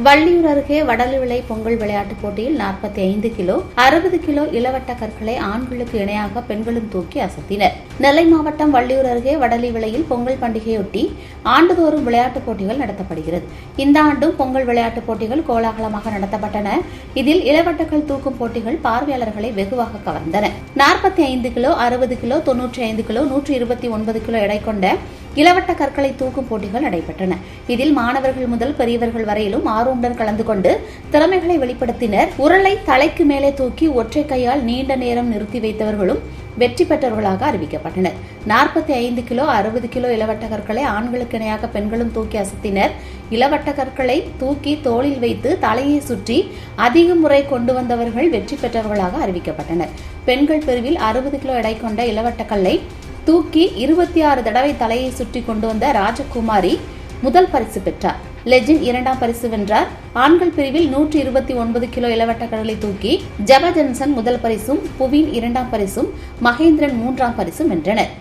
வள்ளியூர் அருகே வடலிவிளை பொங்கல் விளையாட்டுப் போட்டியில் 45 கிலோ 60 கிலோ இளவட்ட கற்களை ஆண்களுக்கு இணையாக பெண்களும் தூக்கி அசத்தினர். நெல்லை மாவட்டம் வள்ளியூர் அருகே வடலிவிளையில் பொங்கல் பண்டிகையொட்டி ஆண்டுதோறும் விளையாட்டுப் போட்டிகள் நடத்தப்படுகிறது. இந்த ஆண்டும் பொங்கல் விளையாட்டுப் போட்டிகள் கோலாகலமாக நடத்தப்பட்டன. இதில் இளவட்டங்கள் தூக்கும் போட்டிகள் பார்வையாளர்களை வெகுவாக கவர்ந்தன. 45 கிலோ 60 கிலோ 95 கிலோ 129 கிலோ எடை கொண்ட இளவட்ட கற்களை தூக்கும் போட்டிகள் நடைபெற்றன. இதில் மாணவர்கள் முதல் பெரியவர்கள் வரையிலும் ஆர்வமுடன் கலந்து கொண்டு திறமைகளை வெளிப்படுத்தினர். உருளை தலைக்கு மேலே தூக்கி ஒற்றை கையால் நீண்ட நேரம் நிறுத்தி வைத்தவர்களும் வெற்றி பெற்றவர்களாக அறிவிக்கப்பட்டனர். 45 கிலோ 60 கிலோ இளவட்ட கற்களை ஆண்களுக்கு இணையாக பெண்களும் தூக்கி அசத்தினர். இளவட்ட கற்களை தூக்கி தோளில் வைத்து தலையை சுற்றி அதிக முறை கொண்டு வந்தவர்கள் வெற்றி பெற்றவர்களாக அறிவிக்கப்பட்டனர். பெண்கள் பிரிவில் 60 கிலோ எடை கொண்ட இளவட்ட கல்லை தூக்கி 26 தடவை தலையை சுற்றி கொண்டு வந்த ராஜகுமாரி முதல் பரிசு பெற்றார். லெஜின் 2ஆம் பரிசு வென்றார். ஆண்கள் பிரிவில் 129 கிலோ இளவட்ட கடலை தூக்கி ஜெப ஜென்சன் முதல் பரிசும், புவின் 2ஆம் பரிசும், மகேந்திரன் 3ஆம் பரிசும் வென்றனர்.